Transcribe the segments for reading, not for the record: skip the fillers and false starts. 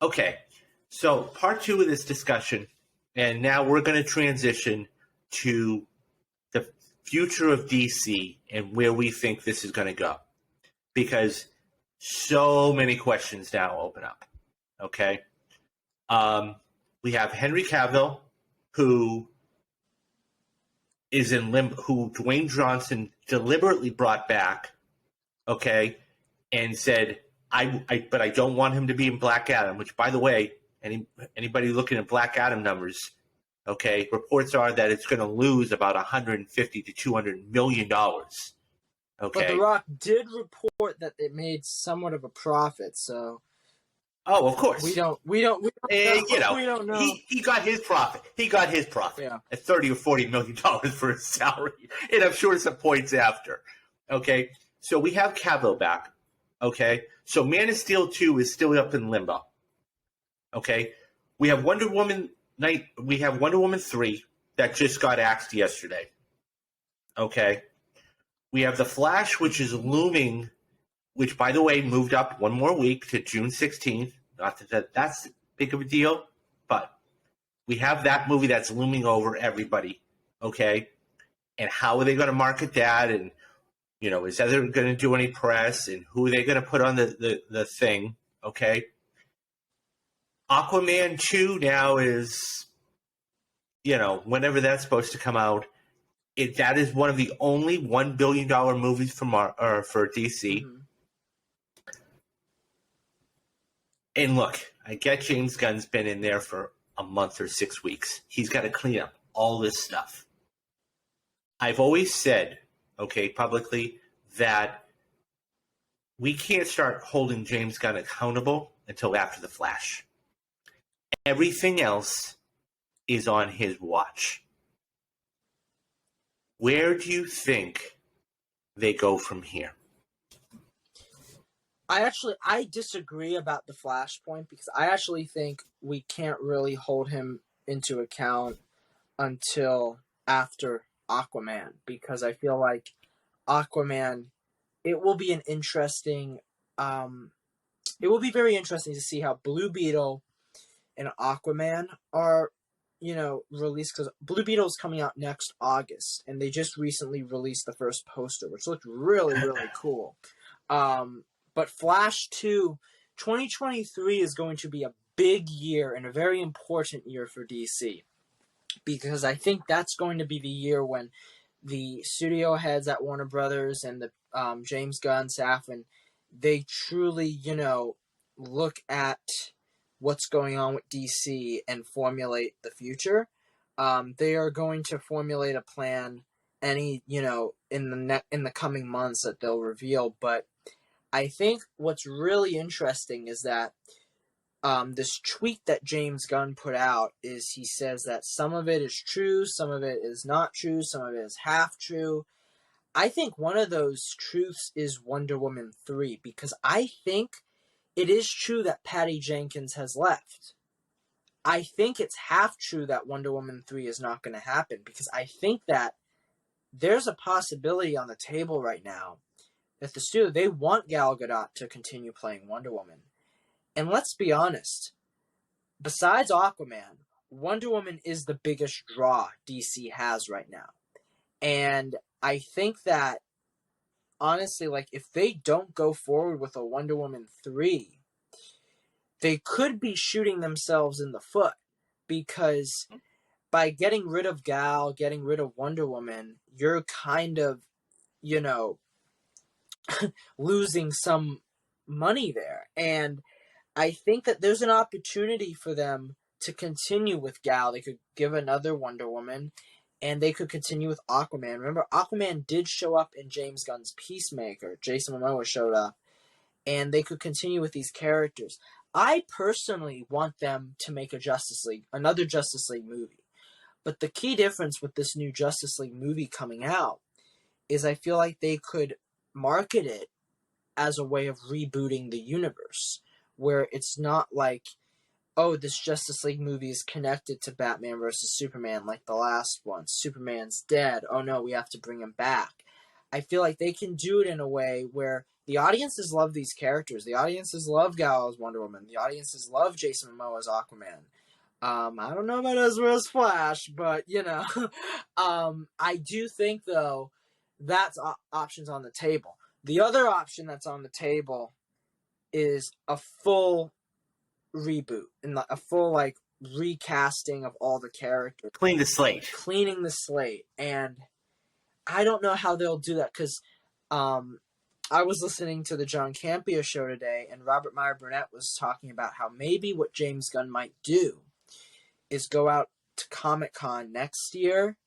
Okay, so part two of this discussion, and now we're going to transition to the future of DC and where we think this is going to go. Because so many questions now open up. Okay? We have Henry Cavill, who is in limbo, who Dwayne Johnson deliberately brought back, okay, and said, but I don't want him to be in Black Adam, which, by the way, anybody looking at Black Adam numbers, okay, reports are that it's going to lose about $150 to $200 million. Okay. But The Rock did report that it made somewhat of a profit, so. Oh, of course. We don't know. You know, we don't know. He got his profit. He got his profit at $30 or $40 million for his salary, and I'm sure some points after. Okay, so we have Cavill back. Okay, so Man of Steel 2 is still up in limbo. Okay, we have Wonder Woman 3 that just got axed yesterday. Okay, we have The Flash, which is looming, which, by the way, moved up one more week to June 16th. Not that that's big of a deal, but we have that movie that's looming over everybody, okay? And how are they going to market that? And, you know, is Heather going to do any press? And who are they going to put on the thing, okay? Aquaman 2 now is, you know, whenever that's supposed to come out. That is one of the only $1 billion movies for DC. Mm-hmm. And look, I get James Gunn's been in there for a month or 6 weeks. He's got to clean up all this stuff. I've always said, okay, publicly, that we can't start holding James Gunn accountable until after The Flash. Everything else is on his watch. Where do you think they go from here? I disagree about the Flashpoint because I actually think we can't really hold him into account until after Aquaman, because I feel like Aquaman, it will be very interesting to see how Blue Beetle and Aquaman are, you know, released, because Blue Beetle is coming out next August, and they just recently released the first poster, which looked really, really cool. But Flash 2, 2023 is going to be a big year and a very important year for DC, because I think that's going to be the year when the studio heads at Warner Brothers and the James Gunn staff, and they truly, you know, look at what's going on with DC and formulate the future. They are going to formulate a plan in the coming months that they'll reveal, but I think what's really interesting is that this tweet that James Gunn put out is he says that some of it is true, some of it is not true, some of it is half true. I think one of those truths is Wonder Woman 3, because I think it is true that Patty Jenkins has left. I think it's half true that Wonder Woman 3 is not going to happen, because I think that there's a possibility on the table right now that the studio, they want Gal Gadot to continue playing Wonder Woman. And let's be honest, besides Aquaman, Wonder Woman is the biggest draw DC has right now. And I think that, honestly, like, if they don't go forward with a Wonder Woman 3, they could be shooting themselves in the foot, because by getting rid of Gal, getting rid of Wonder Woman, you're kind of, you know, losing some money there. And I think that there's an opportunity for them to continue with Gal. They could give another Wonder Woman, and they could continue with Aquaman. Remember, Aquaman did show up in James Gunn's Peacemaker. Jason Momoa showed up, and they could continue with these characters. I personally want them to make another Justice League movie. But the key difference with this new Justice League movie coming out is I feel like they could market it as a way of rebooting the universe, where it's not like, oh, this Justice League movie is connected to Batman versus Superman like the last one. Superman's dead. Oh no, we have to bring him back. I feel like they can do it in a way where the audiences love these characters. The audiences love Gal as Wonder Woman. The audiences love Jason Momoa as Aquaman. I don't know about Ezra as Flash, but, you know. I do think, though, that's options on the table. The other option that's on the table is a full reboot and a full, like, recasting of all the characters. Cleaning the slate. And I don't know how they'll do that, because I was listening to the John Campea show today, and Robert Meyer Burnett was talking about how maybe what James Gunn might do is go out to Comic-Con next year,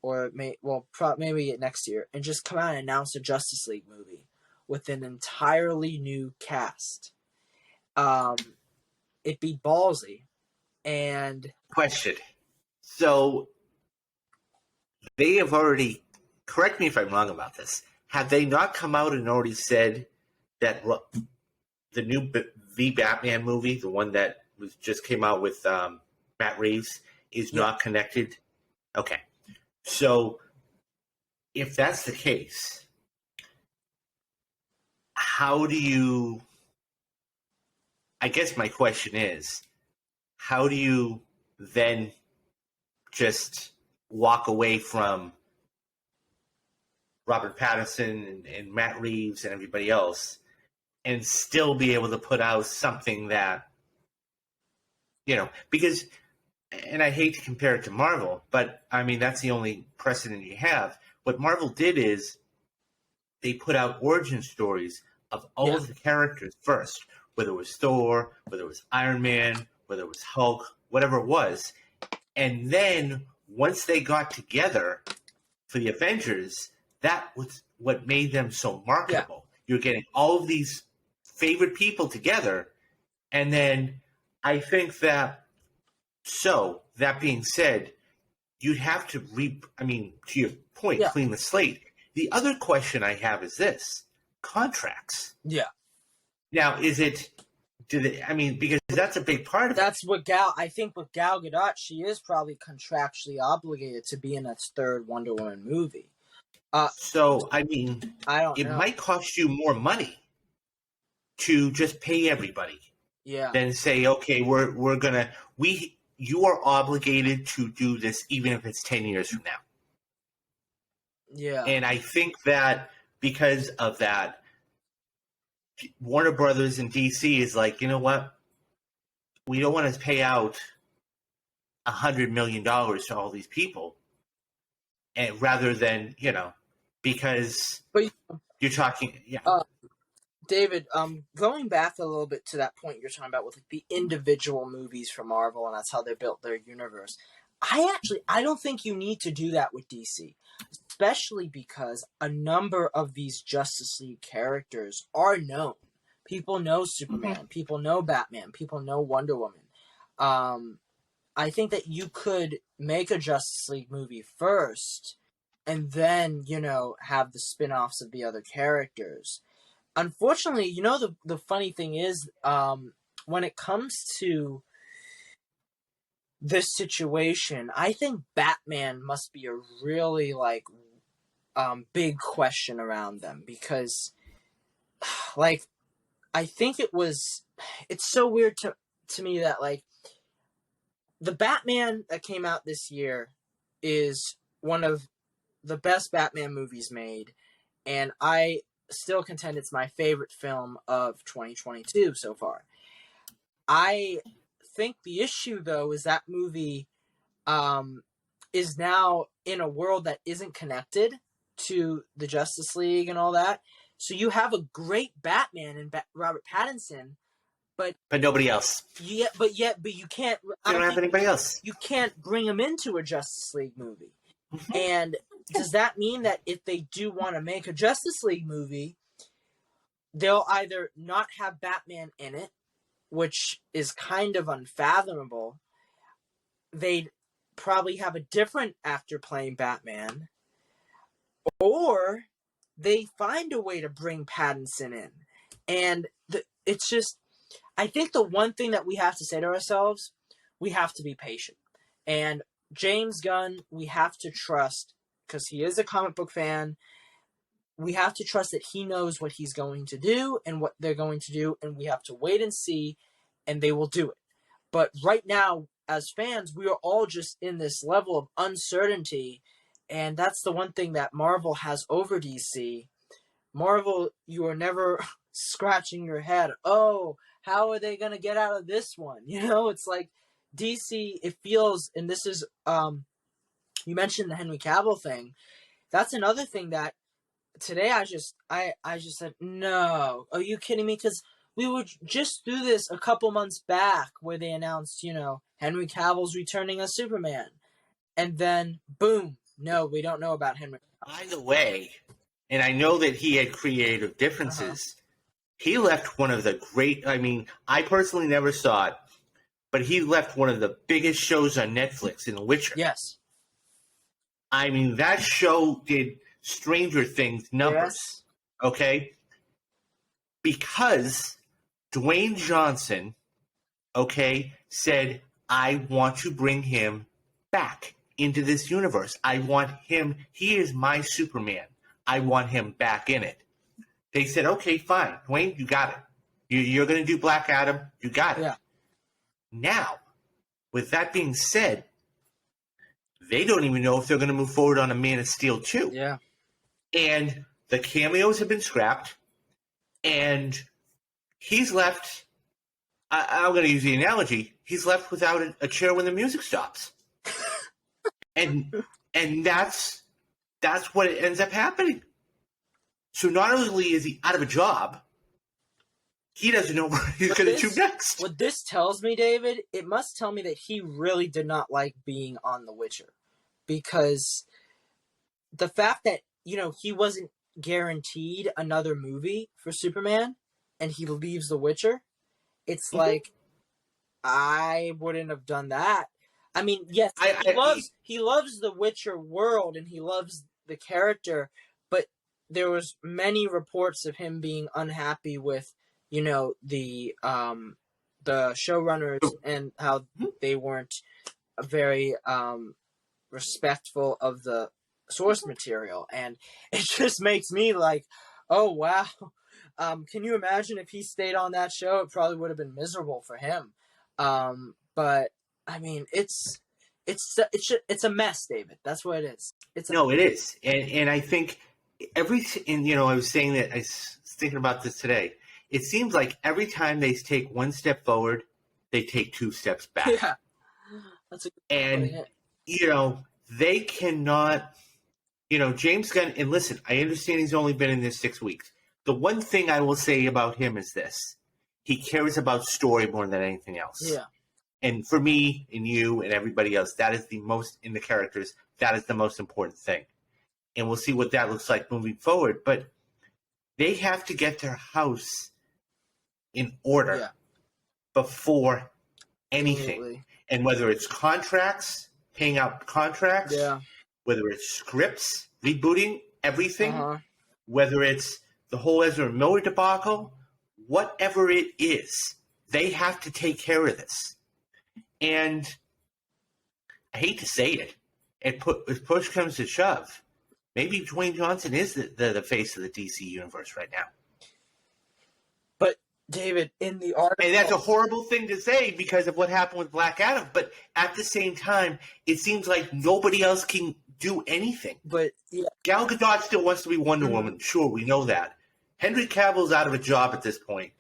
or maybe next year, and just come out and announce a Justice League movie with an entirely new cast. It'd be ballsy. And question. So they have already, correct me if I'm wrong about this, have they not come out and already said that the new The Batman movie, the one that just came out with Matt Reeves, is not connected? Okay. So if that's the case, how do you, I guess my question is, how do you then just walk away from Robert Pattinson and Matt Reeves and everybody else and still be able to put out something that, you know, because, and I hate to compare it to Marvel, but I mean, that's the only precedent you have. What Marvel did is they put out origin stories of all of the characters first, whether it was Thor, whether it was Iron Man, whether it was Hulk, whatever it was. And then once they got together for the Avengers, that was what made them so marketable. Yeah. You're getting all of these favorite people together. And then I think that, so that being said, you'd have to to your point, clean the slate. The other question I have is this: contracts. Yeah. Now, because that's a big part of it. That's what I think with Gal Gadot, she is probably contractually obligated to be in a third Wonder Woman movie. I don't know. It might cost you more money to just pay everybody. Yeah. Than say, okay, you are obligated to do this even if it's 10 years from now. Yeah. And I think that because of that, Warner Brothers and DC is like, you know what? We don't want to pay out $100 million to all these people, and rather than, because you're talking, David, going back a little bit to that point you're talking about with the individual movies from Marvel, and that's how they built their universe. I don't think you need to do that with DC, especially because a number of these Justice League characters are known. People know Superman, people know Batman, people know Wonder Woman. I think that you could make a Justice League movie first, and then, have the spin-offs of the other characters. Unfortunately, the funny thing is, when it comes to this situation, I think Batman must be a really, big question around them, because, I think it's so weird to me that, the Batman that came out this year is one of the best Batman movies made, and I still contend it's my favorite film of 2022 so far. I think the issue, though, is that movie is now in a world that isn't connected to the Justice League and all that. So you have a great Batman in Robert Pattinson, but nobody else. But you can't. You don't have anybody else. You can't bring him into a Justice League movie. And does that mean that if they do want to make a Justice League movie, they'll either not have Batman in it, which is kind of unfathomable. They'd probably have a different actor playing Batman, or they find a way to bring Pattinson in. And it's just, I think the one thing that we have to say to ourselves, we have to be patient. And James Gunn, we have to trust, because he is a comic book fan. we have to trust that he knows what he's going to do and what they're going to do, and we have to wait and see, and they will do it. But right now, as fans, we are all just in this level of uncertainty, and that's the one thing that Marvel has over DC. Marvel, you are never scratching your head. Oh, how are they going to get out of this one? It's like DC, it feels, and this is, you mentioned the Henry Cavill thing. That's another thing that today I just said, no, are you kidding me? Because we were just through this a couple months back where they announced, Henry Cavill's returning as Superman. And then, boom, no, we don't know about Henry. By the way, and I know that he had creative differences, he left one of the great, I personally never saw it, but he left one of the biggest shows on Netflix in The Witcher. Yes. That show did Stranger Things numbers, okay? Because Dwayne Johnson, said, I want to bring him back into this universe. I want him, he is my Superman. I want him back in it. They said, okay, fine. Dwayne, you got it. You're going to do Black Adam. You got it. Yeah. Now, with that being said, they don't even know if they're going to move forward on a Man of Steel 2. Yeah. And the cameos have been scrapped, and he's left, I'm going to use the analogy, he's left without a chair when the music stops. and that's what ends up happening. So not only is he out of a job, he doesn't know what he's going to do next. What this tells me, David, it must tell me that he really did not like being on The Witcher. Because the fact that, he wasn't guaranteed another movie for Superman, and he leaves The Witcher, it's like, I wouldn't have done that. Yes, he loves the Witcher world, and he loves the character, but there was many reports of him being unhappy with, the showrunners and how they weren't very respectful of the source material, and it just makes me like, oh wow, can you imagine if he stayed on that show? It probably would have been miserable for him. But it's a mess, David. That's what it is. It is, and I think I was saying that, I was thinking about this today. It seems like every time they take one step forward, they take two steps back. Yeah, that's a good point. They cannot. James Gunn, and listen, I understand he's only been in this 6 weeks. The one thing I will say about him is this: he cares about story more than anything else. Yeah. And for me and you and everybody else, that is the most, in the characters, that is the most important thing. And we'll see what that looks like moving forward. But they have to get their house in order before anything. Absolutely. And whether it's contracts, paying out contracts, whether it's scripts, rebooting everything, whether it's the whole Ezra Miller debacle, whatever it is, they have to take care of this. And I hate to say it, if push comes to shove, maybe Dwayne Johnson is the face of the DC universe right now. But, David, in the article... And that's a horrible thing to say because of what happened with Black Adam, but at the same time, it seems like nobody else can do anything. But Gal Gadot still wants to be Wonder Woman. Sure, we know that. Henry Cavill's out of a job at this point.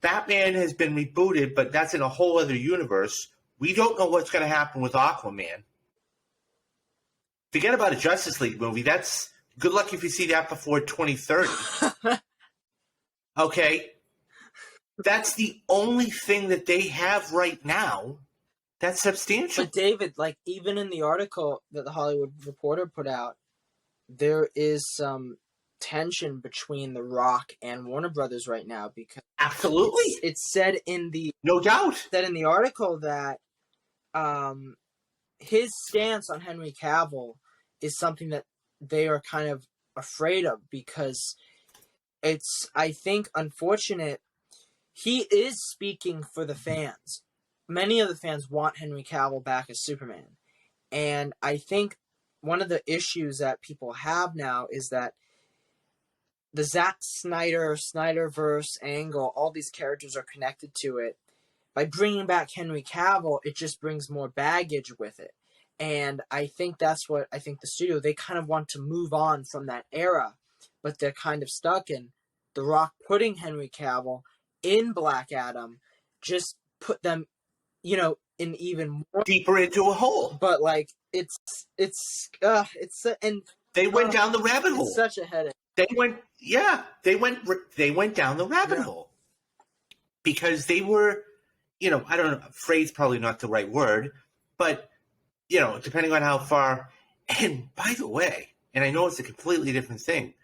Batman has been rebooted, but that's in a whole other universe. We don't know what's going to happen with Aquaman. Forget about a Justice League movie. That's good luck if you see that before 2030. Okay? That's the only thing that they have right now that's substantial. But David, even in the article that the Hollywood Reporter put out, there is some tension between The Rock and Warner Brothers right now because absolutely it's said in the article that his stance on Henry Cavill is something that they are kind of afraid of because it's, I think, unfortunate. He is speaking for the fans. Many of the fans want Henry Cavill back as Superman. And I think one of the issues that people have now is that the Zack Snyderverse angle, all these characters are connected to it. By bringing back Henry Cavill, it just brings more baggage with it. And I think that's what the studio, they kind of want to move on from that era, but they're kind of stuck in The Rock putting Henry Cavill in Black Adam, just put them, in even more deeper into a hole. But like and they went down the rabbit hole. It's such a headache. They went down the rabbit hole because they were, I don't know, afraid's probably not the right word, but depending on how far. And by the way, and I know it's a completely different thing,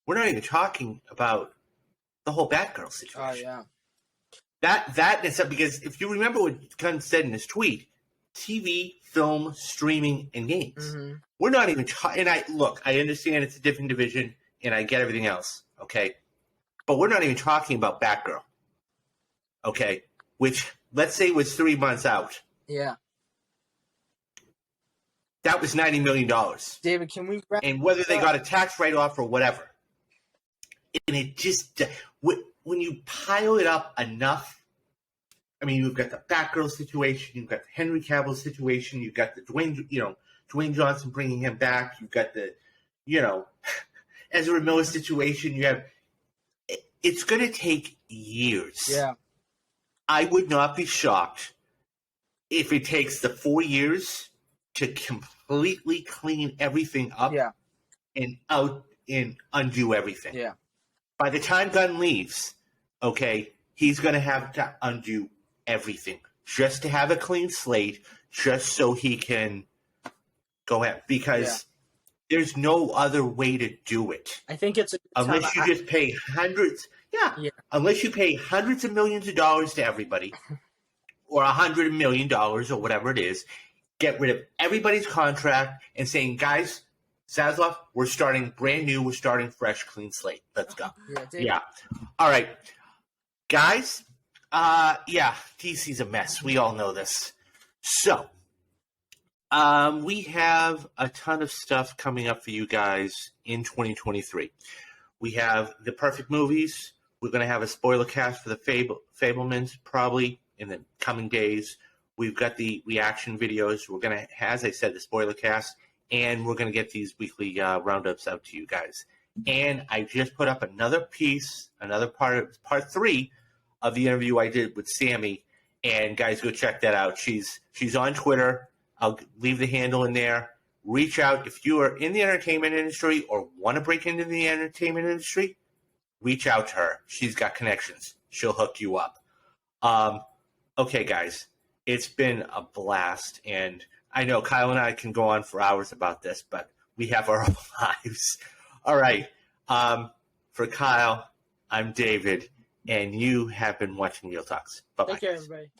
we're not even talking about the whole Batgirl situation. Oh yeah. That is up because if you remember what Gunn said in his tweet, TV, film, streaming, and games. Mm-hmm. We're not even and I understand it's a different division and I get everything else, okay? But we're not even talking about Batgirl. Okay? Which let's say was 3 months out. Yeah. That was $90 million. David, can we and whether they got a tax write-off or whatever. And it just when you pile it up enough, I mean, you've got the Batgirl situation, you've got the Henry Cavill situation, you've got the Dwayne Johnson bringing him back, you've got the, Ezra Miller situation. It's going to take years. Yeah. I would not be shocked if it takes the 4 years to completely clean everything up and undo everything. Yeah. By the time Gunn leaves, okay, he's going to have to undo everything just to have a clean slate, just so he can go ahead. Because there's no other way to do it. I think it's unless you just pay hundreds. Yeah. Unless you pay hundreds of millions of dollars to everybody, or $100 million or whatever it is, get rid of everybody's contract and saying, guys, Zaslav, we're starting brand new. We're starting fresh, clean slate. Let's go. Yeah. All right. Guys, DC's a mess. We all know this. So, we have a ton of stuff coming up for you guys in 2023. We have the perfect movies. We're going to have a spoiler cast for the Fablemans probably in the coming days. We've got the reaction videos. We're going to, as I said, the spoiler cast. And we're going to get these weekly roundups out to you guys. And I just put up another piece, another part 3 of the interview I did with Sammy. And guys, go check that out. She's on Twitter. I'll leave the handle in there. Reach out if you are in the entertainment industry or want to break into the entertainment industry. Reach out to her. She's got connections. She'll hook you up. Okay, guys, it's been a blast, and I know Kyle and I can go on for hours about this, but we have our own lives. All right. For Kyle, I'm David, and you have been watching Real Talks. Bye-bye. Take care, everybody.